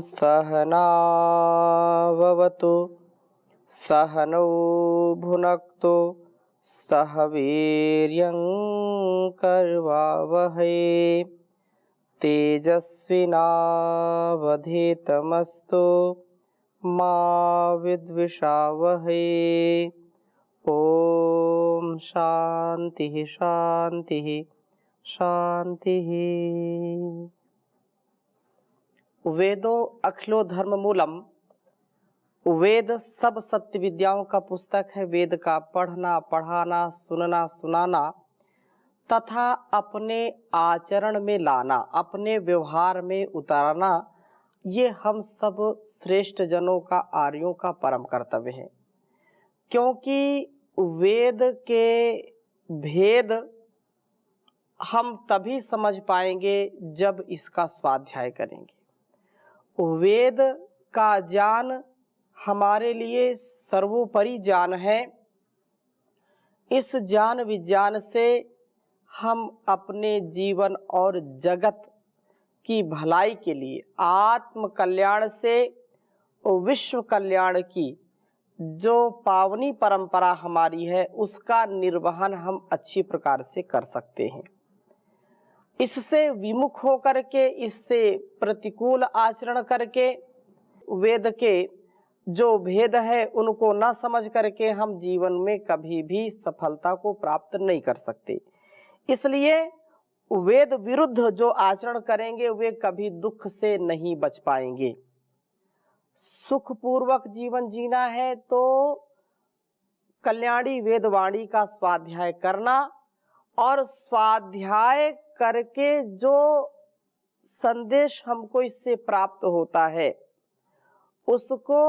सहनाववतु सहनौ भुनक्तु सह वीर्यं करवावहै तेजस्विनावधीतमस्तु मा विद्विषावहै। ओम शांति शांति शांति। वेदो अखिलो धर्म मूलम। वेद सब सत्य विद्याओं का पुस्तक है। वेद का पढ़ना, पढ़ाना, सुनना, सुनाना तथा अपने आचरण में लाना, अपने व्यवहार में उतारना, ये हम सब श्रेष्ठ जनों का, आर्यों का परम कर्तव्य है। क्योंकि वेद के भेद हम तभी समझ पाएंगे जब इसका स्वाध्याय करेंगे। वेद का ज्ञान हमारे लिए सर्वोपरि ज्ञान है। इस ज्ञान विज्ञान से हम अपने जीवन और जगत की भलाई के लिए, आत्म कल्याण से विश्व कल्याण की जो पावनी परंपरा हमारी है, उसका निर्वहन हम अच्छी प्रकार से कर सकते हैं। इससे विमुख होकर के, इससे प्रतिकूल आचरण करके, वेद के जो भेद है उनको न समझ करके हम जीवन में कभी भी सफलता को प्राप्त नहीं कर सकते। इसलिए वेद विरुद्ध जो आचरण करेंगे वे कभी दुख से नहीं बच पाएंगे। सुखपूर्वक जीवन जीना है तो कल्याणी वेदवाणी का स्वाध्याय करना, और स्वाध्याय करके जो संदेश हमको इससे प्राप्त होता है उसको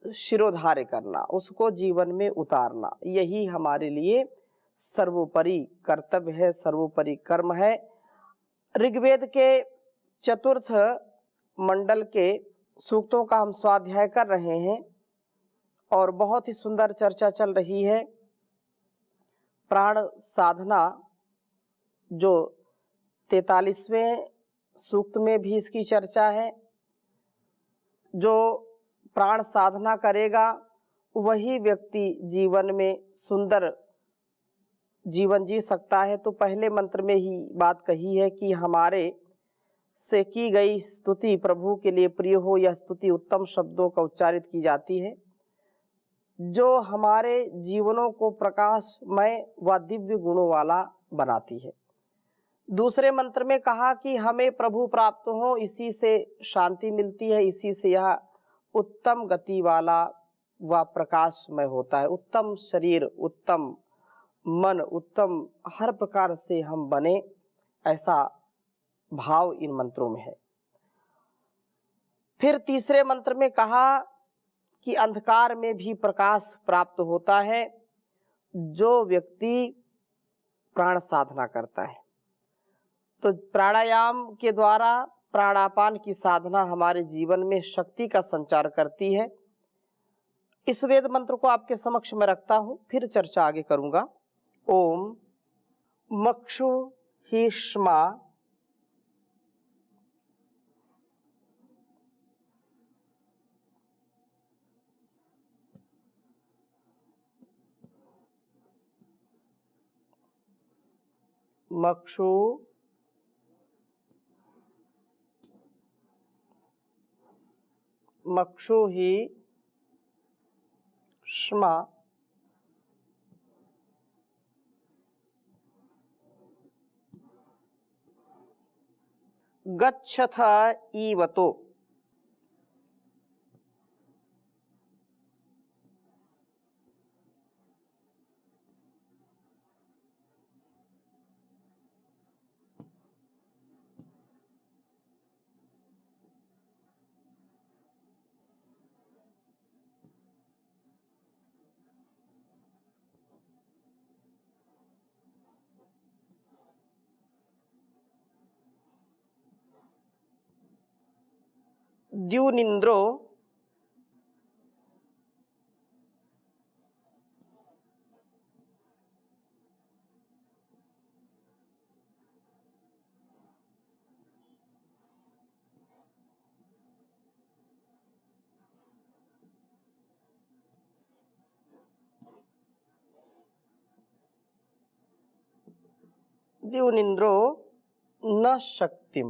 शिरोधार्य करना, उसको जीवन में उतारना, यही हमारे लिए सर्वोपरि कर्तव्य है, सर्वोपरि कर्म है। ऋग्वेद के चतुर्थ मंडल के सूक्तों का हम स्वाध्याय कर रहे हैं और बहुत ही सुंदर चर्चा चल रही है। प्राण साधना जो 43वें सूक्त में भी इसकी चर्चा है। जो प्राण साधना करेगा वही व्यक्ति जीवन में सुंदर जीवन जी सकता है। तो पहले मंत्र में ही बात कही है कि हमारे से की गई स्तुति प्रभु के लिए प्रिय हो। यह स्तुति उत्तम शब्दों का उच्चारित की जाती है जो हमारे जीवनों को प्रकाशमय व दिव्य गुणों वाला बनाती है। दूसरे मंत्र में कहा कि हमें प्रभु प्राप्त हो, इसी से शांति मिलती है, इसी से यह उत्तम गति वाला व प्रकाशमय होता है। उत्तम शरीर, उत्तम मन, उत्तम हर प्रकार से हम बने, ऐसा भाव इन मंत्रों में है। फिर तीसरे मंत्र में कहा कि अंधकार में भी प्रकाश प्राप्त होता है जो व्यक्ति प्राण साधना करता है। तो प्राणायाम के द्वारा प्राणापान की साधना हमारे जीवन में शक्ति का संचार करती है। इस वेद मंत्र को आपके समक्ष में रखता हूं, फिर चर्चा आगे करूंगा। ओम मक्षु हिष्मा मक्षु मक्षु ही श्मा गच्छथ ईवतो। द्युनिंद्रो द्युनिन्द्रो न शक्तिम।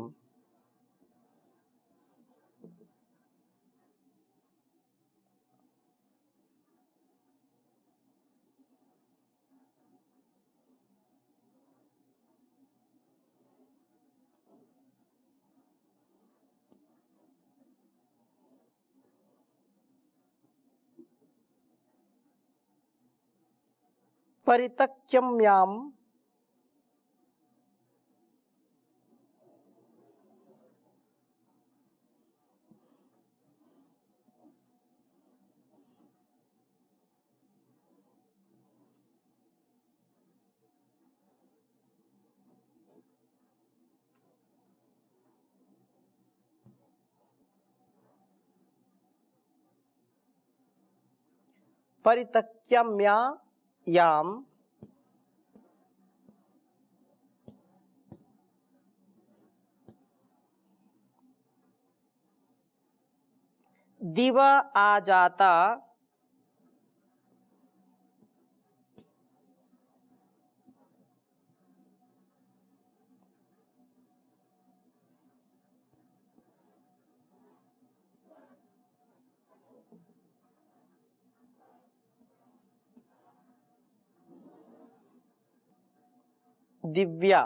परितक्यम्याम परितक्यम्यायाम दिवा आ जाता दिव्या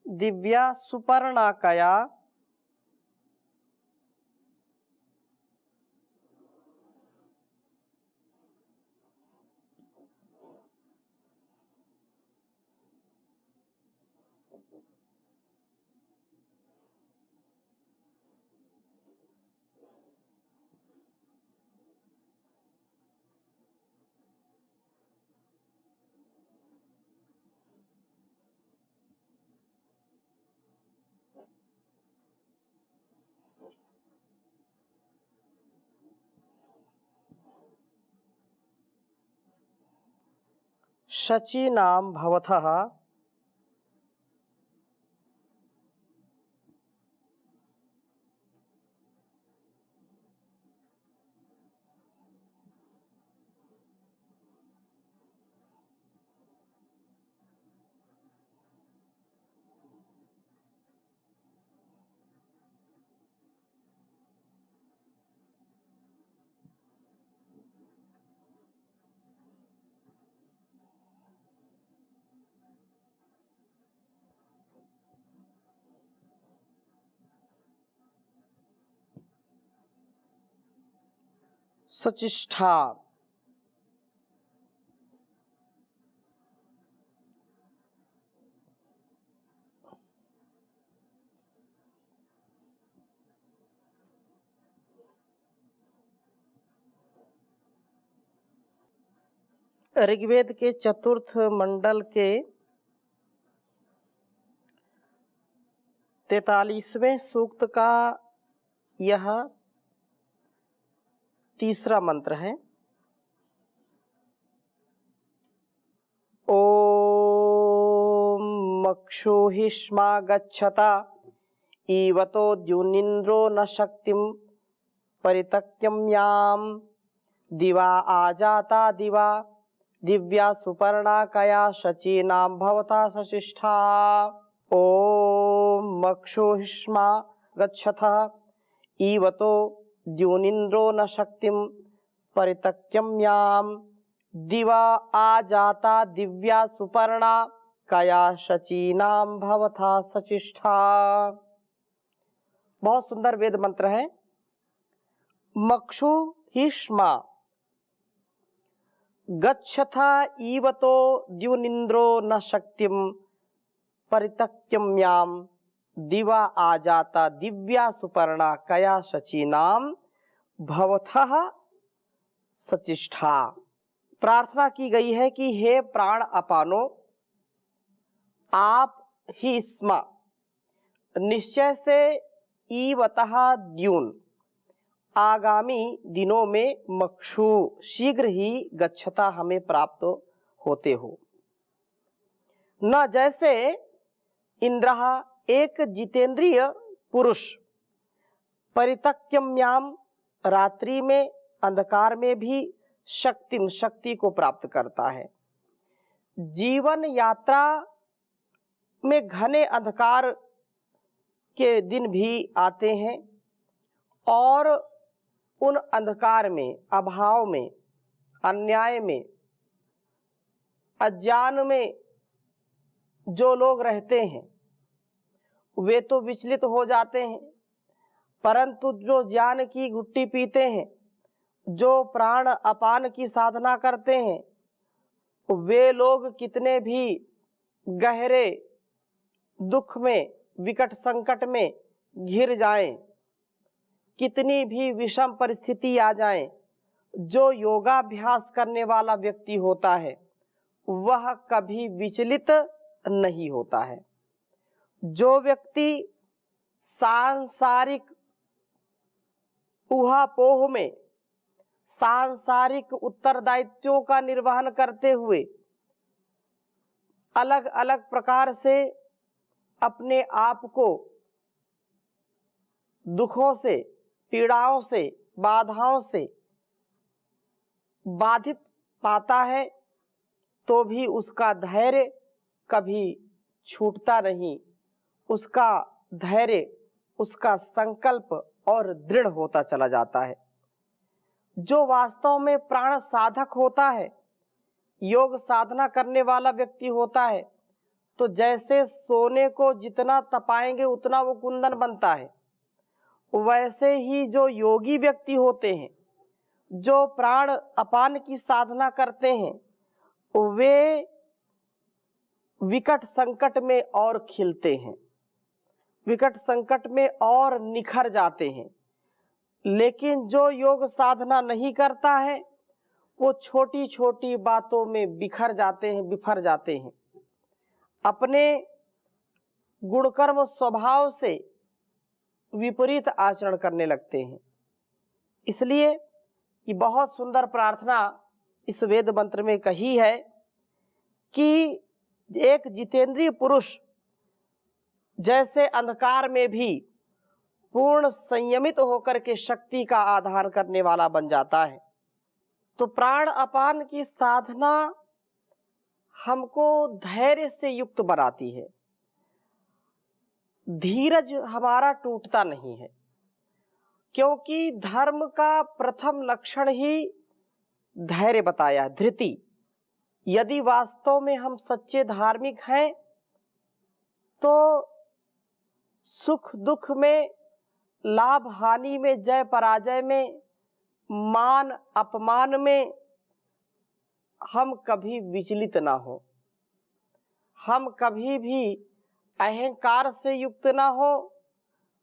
दिव्या सुपर्णाकया शचीनां भवतः सचिष्ठा। ऋग्वेद के चतुर्थ मंडल के 43वें सूक्त का यह तीसरा मंत्र है। ओम मक्षुहिष्मा गच्छता ईवतो द्युनिन्द्रो न शक्तिम परितक्यम्याम दिवा आजाता दिवा दिव्या सुपर्णाकया शचीनां भवता सचिष्ठा। ओम मक्षुहिष्मा गच्छतः ईवतो द्युनिन्द्रो न शक्तिम परितक्यम्याम दिवा आजाता दिव्या सुपर्णा कया शचीनां भवथा सचिष्ठा। बहुत सुंदर वेद मंत्र है। मक्षुहिष्मा गच्छथा ईवतो द्युनिन्द्रो न शक्तिम परितक्यम्याम दिवा आजाता दिव्या सुपर्णा कया शचीनां भवतः सचिष्ठा। प्रार्थना की गई है कि हे प्राण अपानो, आप ही स्म निश्चय से ईवतः द्युन आगामी दिनों में मक्षु शीघ्र ही गच्छता हमें प्राप्त होते हो। न जैसे इंद्र एक जितेंद्रिय पुरुष परितक्यम्याम, रात्रि में अंधकार में भी शक्तिम, शक्ति को प्राप्त करता है। जीवन यात्रा में घने अंधकार के दिन भी आते हैं और उन अंधकार में, अभाव में, अन्याय में, अज्ञान में जो लोग रहते हैं वे तो विचलित हो जाते हैं, परंतु जो ज्ञान की घुट्टी पीते हैं, जो प्राण अपान की साधना करते हैं, वे लोग कितने भी गहरे दुख में, विकट संकट में घिर जाएं, कितनी भी विषम परिस्थिति आ जाए, जो योगाभ्यास करने वाला व्यक्ति होता है वह कभी विचलित नहीं होता है। जो व्यक्ति सांसारिक ऊहापोह में, सांसारिक उत्तरदायित्वों का निर्वहन करते हुए अलग अलग प्रकार से अपने आप को दुखों से, पीड़ाओं से, बाधाओं से बाधित पाता है, तो भी उसका धैर्य कभी छूटता नहीं, उसका धैर्य, उसका संकल्प और दृढ़ होता चला जाता है। जो वास्तव में प्राण साधक होता है, योग साधना करने वाला व्यक्ति होता है, तो जैसे सोने को जितना तपाएंगे उतना वो कुंदन बनता है, वैसे ही जो योगी व्यक्ति होते हैं, जो प्राण अपान की साधना करते हैं, वे विकट संकट में और खिलते हैं, विकट संकट में और निखर जाते हैं। लेकिन जो योग साधना नहीं करता है वो छोटी छोटी बातों में बिखर जाते हैं, बिफर जाते हैं, अपने गुणकर्म स्वभाव से विपरीत आचरण करने लगते हैं। इसलिए ये बहुत सुंदर प्रार्थना इस वेद मंत्र में कही है कि एक जितेंद्रिय पुरुष जैसे अंधकार में भी पूर्ण संयमित होकर के शक्ति का आधार करने वाला बन जाता है। तो प्राण अपान की साधना हमको धैर्य से युक्त बनाती है। धीरज हमारा टूटता नहीं है, क्योंकि धर्म का प्रथम लक्षण ही धैर्य बताया है, धृति। यदि वास्तव में हम सच्चे धार्मिक हैं तो सुख दुख में, लाभ हानि में, जय पराजय में, मान अपमान में हम कभी विचलित ना हो, हम कभी भी अहंकार से युक्त ना हो,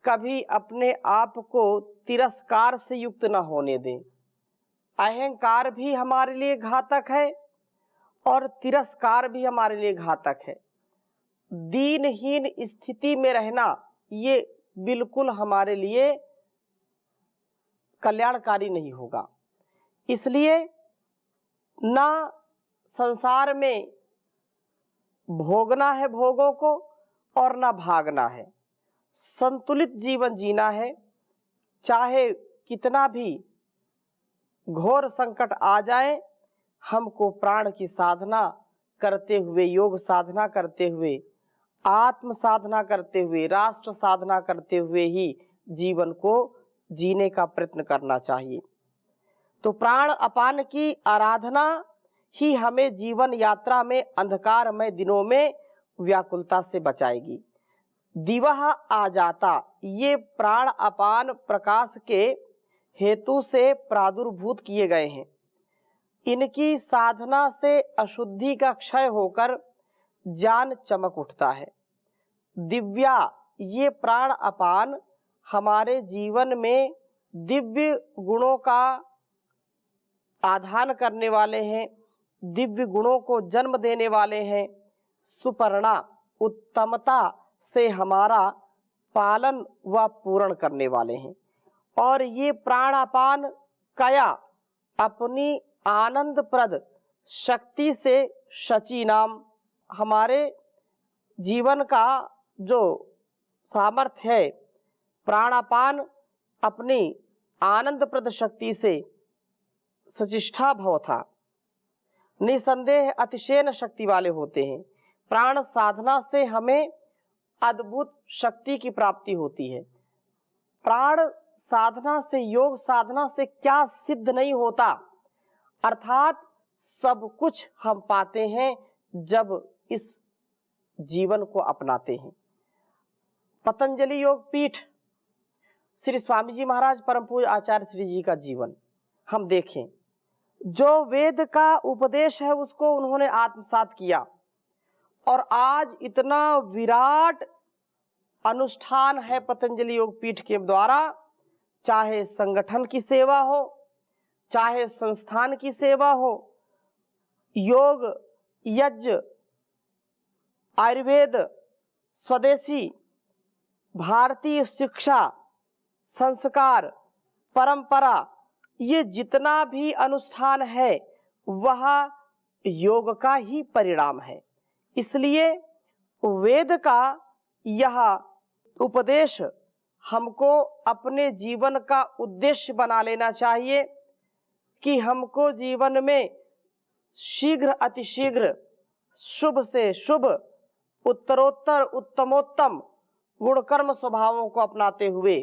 कभी अपने आप को तिरस्कार से युक्त ना होने दें। अहंकार भी हमारे लिए घातक है और तिरस्कार भी हमारे लिए घातक है। दीनहीन स्थिति में रहना ये बिल्कुल हमारे लिए कल्याणकारी नहीं होगा। इसलिए ना संसार में भोगना है भोगों को और ना भागना है, संतुलित जीवन जीना है। चाहे कितना भी घोर संकट आ जाए, हमको प्राण की साधना करते हुए, योग साधना करते हुए, आत्म साधना करते हुए, राष्ट्र साधना करते हुए ही जीवन को जीने का प्रयत्न करना चाहिए। तो प्राण अपान की आराधना ही हमें जीवन यात्रा में अंधकारमय दिनों में व्याकुलता से बचाएगी। दिवह आ जाता, ये प्राण अपान प्रकाश के हेतु से प्रादुर्भूत किए गए हैं। इनकी साधना से अशुद्धि का क्षय होकर ज्ञान चमक उठता है। दिव्या, ये प्राण अपान हमारे जीवन में दिव्य गुणों का आधान करने वाले हैं, दिव्य गुणों को जन्म देने वाले हैं। सुपर्णा, उत्तमता से हमारा पालन व पूर्ण करने वाले हैं। और ये प्राण अपान कया अपनी आनंदप्रद शक्ति से शची नाम, हमारे जीवन का जो सामर्थ्य है, प्राणापान अपनी आनंद प्रद शक्ति से सचिष्ठा भव था। निसंदेह अतिशयन शक्ति वाले होते हैं। प्राण साधना से हमें अद्भुत शक्ति की प्राप्ति होती है। प्राण साधना से, योग साधना से क्या सिद्ध नहीं होता, अर्थात सब कुछ हम पाते हैं जब इस जीवन को अपनाते हैं। पतंजलि योग पीठ, श्री स्वामी जी महाराज परम पूज्य आचार्य श्री जी का जीवन हम देखें। जो वेद का उपदेश है उसको उन्होंने आत्मसात किया और आज इतना विराट अनुष्ठान है पतंजलि योग पीठ के द्वारा, चाहे संगठन की सेवा हो, चाहे संस्थान की सेवा हो, योग, यज्ञ, आयुर्वेद, स्वदेशी, भारतीय शिक्षा, संस्कार, परंपरा, ये जितना भी अनुष्ठान है वह योग का ही परिणाम है। इसलिए वेद का यह उपदेश हमको अपने जीवन का उद्देश्य बना लेना चाहिए कि हमको जीवन में शीघ्र अतिशीघ्र, शुभ से शुभ, उत्तरोत्तर उत्तमोत्तम गुणकर्म स्वभावों को अपनाते हुए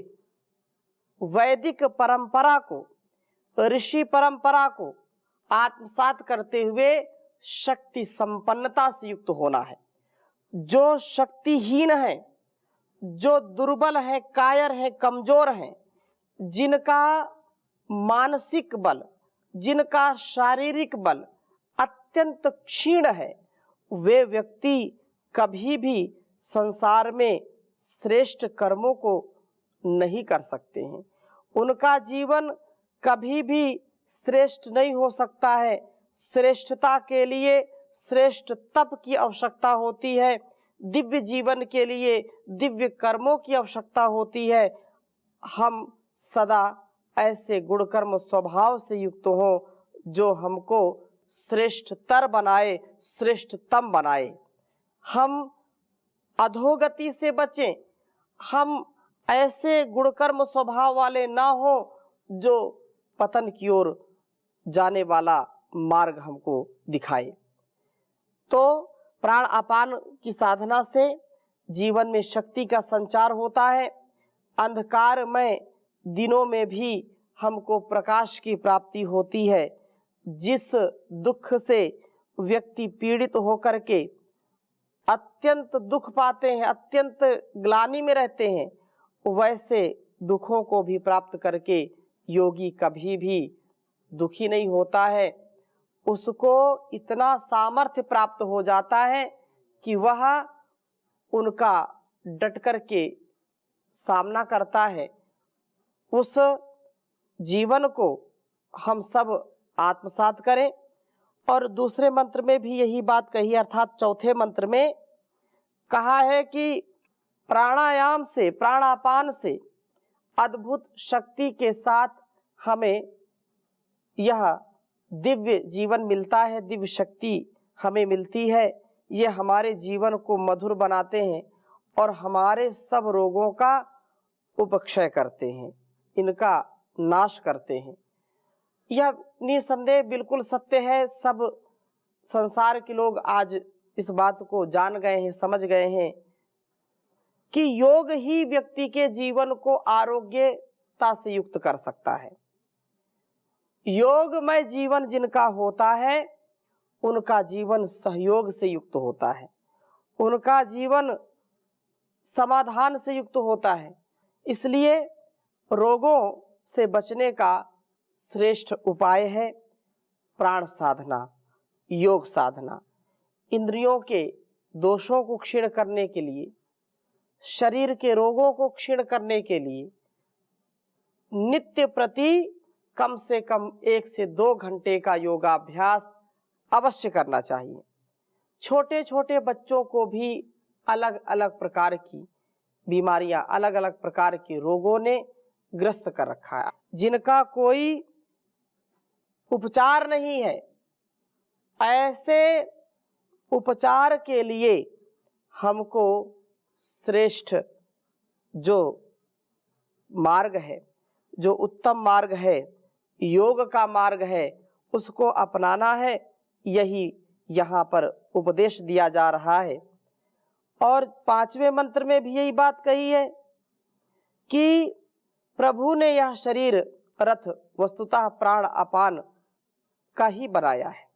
वैदिक परंपरा को, ऋषि परंपरा को आत्मसात करते हुए शक्ति संपन्नता से युक्त होना है। जो शक्तिहीन है, जो दुर्बल है, कायर है, कमजोर है, जिनका मानसिक बल, जिनका शारीरिक बल अत्यंत क्षीण है, वे व्यक्ति कभी भी संसार में श्रेष्ठ कर्मों को नहीं कर सकते हैं। उनका जीवन कभी भी श्रेष्ठ नहीं हो सकता है। श्रेष्ठता के लिए श्रेष्ठ तप की आवश्यकता होती है, दिव्य जीवन के लिए दिव्य कर्मों की आवश्यकता होती है। हम सदा ऐसे गुणकर्म स्वभाव से युक्त हों जो हमको श्रेष्ठतर बनाए, श्रेष्ठतम बनाए। हम अधोगति से बचें, हम ऐसे गुणकर्म स्वभाव वाले ना हो जो पतन की ओर जाने वाला मार्ग हमको दिखाए। तो प्राण अपान की साधना से जीवन में शक्ति का संचार होता है। अंधकारमय दिनों में भी हमको प्रकाश की प्राप्ति होती है। जिस दुख से व्यक्ति पीड़ित होकर के अत्यंत दुख पाते हैं, अत्यंत ग्लानि में रहते हैं, वैसे दुखों को भी प्राप्त करके योगी कभी भी दुखी नहीं होता है। उसको इतना सामर्थ्य प्राप्त हो जाता है कि वह उनका डट कर के सामना करता है। उस जीवन को हम सब आत्मसात करें। और दूसरे मंत्र में भी यही बात कही, अर्थात चौथे मंत्र में कहा है कि प्राणायाम से, प्राणापान से अद्भुत शक्ति के साथ हमें यह दिव्य जीवन मिलता है, दिव्य शक्ति हमें मिलती है। ये हमारे जीवन को मधुर बनाते हैं और हमारे सब रोगों का उपक्षय करते हैं, इनका नाश करते हैं। यह निसंदेह बिल्कुल सत्य है। सब संसार के लोग आज इस बात को जान गए हैं, समझ गए हैं कि योग ही व्यक्ति के जीवन को आरोग्यता से युक्त कर सकता है। योगमय जीवन जिनका होता है उनका जीवन सहयोग से युक्त होता है, उनका जीवन समाधान से युक्त होता है। इसलिए रोगों से बचने का श्रेष्ठ उपाय है प्राण साधना, योग साधना। इंद्रियों के दोषों को क्षीण करने के लिए, शरीर के रोगों को क्षीण करने के लिए नित्य प्रति कम से कम 1 से 2 घंटे का योगाभ्यास अवश्य करना चाहिए। छोटे छोटे बच्चों को भी अलग अलग प्रकार की बीमारियां, अलग अलग प्रकार के रोगों ने ग्रस्त कर रखा है, जिनका कोई उपचार नहीं है। ऐसे उपचार के लिए हमको श्रेष्ठ जो मार्ग है जो उत्तम मार्ग है, योग का मार्ग है, उसको अपनाना है। यही यहाँ पर उपदेश दिया जा रहा है। और 5वें मंत्र में भी यही बात कही है कि प्रभु ने यह शरीर रथ वस्तुतः प्राण अपान का ही बनाया है।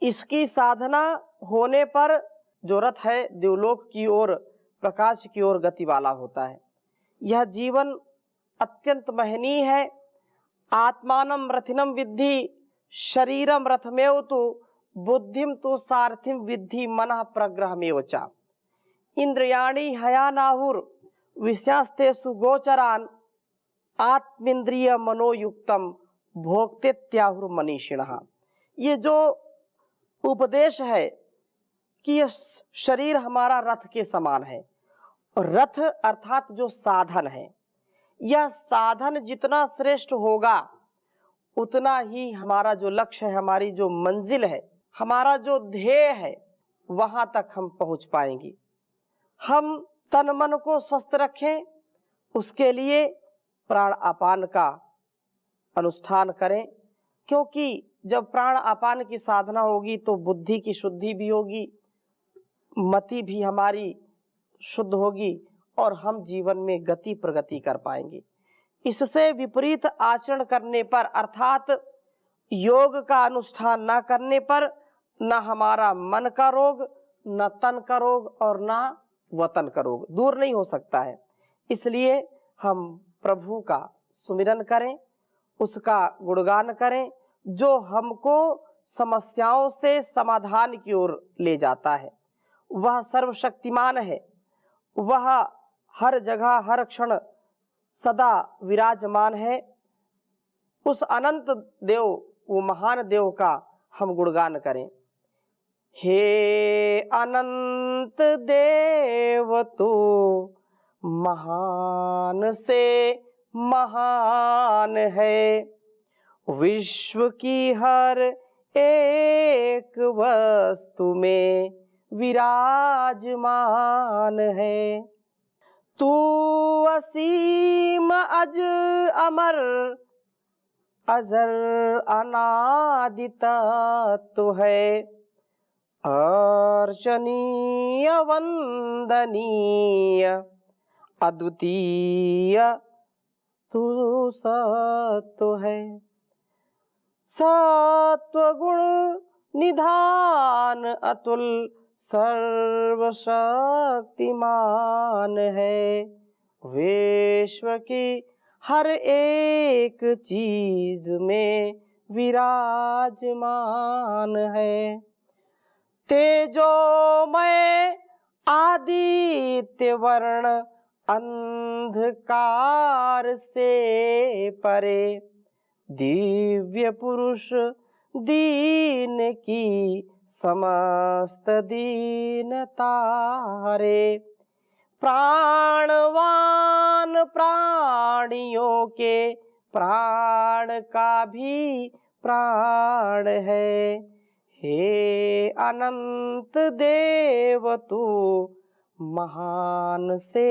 इसकी साधना होने पर जो रथ है देवलोक की ओर, प्रकाश की ओर गति वाला होता है। यह जीवन अत्यंत महनीय है। आत्मानम रथिनम विद्धि शरीरम रथमेव तु बुद्धिम तु सारथिम विद्धि मनः प्रग्रहमेव च। इंद्रियाणि हयानाहुर विषयास्तेषु गोचरान आत्मेन्द्रिय मनोयुक्तम भोक्तेत्याहुर मनीषिणः। ये जो उपदेश है कि यह शरीर हमारा रथ के समान है, और रथ अर्थात जो साधन है, यह साधन जितना श्रेष्ठ होगा उतना ही हमारा जो लक्ष्य है, हमारी जो मंजिल है, हमारा जो ध्येय है, वहां तक हम पहुंच पाएंगे। हम तन मन को स्वस्थ रखें, उसके लिए प्राण अपान का अनुष्ठान करें, क्योंकि जब प्राण अपान की साधना होगी तो बुद्धि की शुद्धि भी होगी, मति भी हमारी शुद्ध होगी, और हम जीवन में गति प्रगति कर पाएंगे। इससे विपरीत आचरण करने पर, अर्थात योग का अनुष्ठान न करने पर, न हमारा मन का रोग, न तन का रोग, और न वतन का रोग दूर नहीं हो सकता है। इसलिए हम प्रभु का सुमिरन करें, उसका गुणगान करें, जो हमको समस्याओं से समाधान की ओर ले जाता है। वह सर्वशक्तिमान है, वह हर जगह हर क्षण सदा विराजमान है। उस अनंत देव, वो महान देव का हम गुणगान करें। हे अनंत देव तू महान से महान है, विश्व की हर एक वस्तु में विराजमान है। तू असीम अज अमर अजर अनादि तत्व है, अर्चनीय वंदनीय अद्वितीय तू सत्व है। सत्व गुण निधान अतुल सर्वशक्तिमान है, विश्व की हर एक चीज में विराजमान है। तेजोमय आदित्य वर्ण अंधकार से परे, दिव्य पुरुष दीन की समस्त दीनता हरे, प्राणवान प्राणियों के प्राण का भी प्राण है। हे अनंत देव तू महान से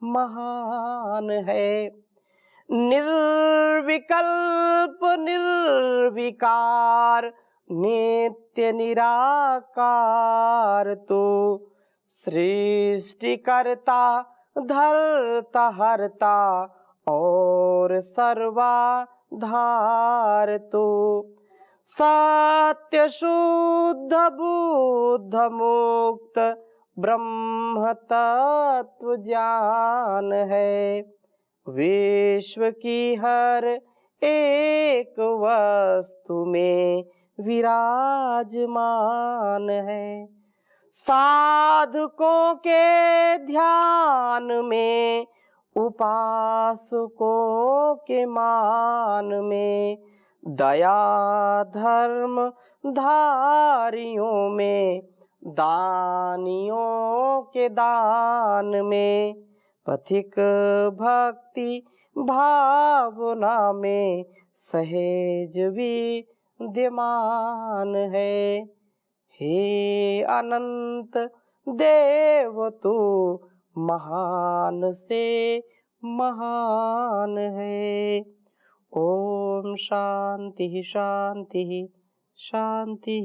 महान है। निर्विकल्प निर्विकार नित्य निराकार तू, सृष्टिकर्ता धरता हरता और सर्वाधार तू, सत्य शुद्ध बुद्ध मुक्त ब्रह्म तत्व ज्ञान है, विश्व की हर एक वस्तु में विराजमान है। साधकों के ध्यान में, उपासकों के मान में, दया धर्म धारियों में, दानियों के दान में, पथिक भक्ति भावना में सहेज विद्यमान है। हे अनंत देव तू महान से महान है। ओम शांति शांति शांति।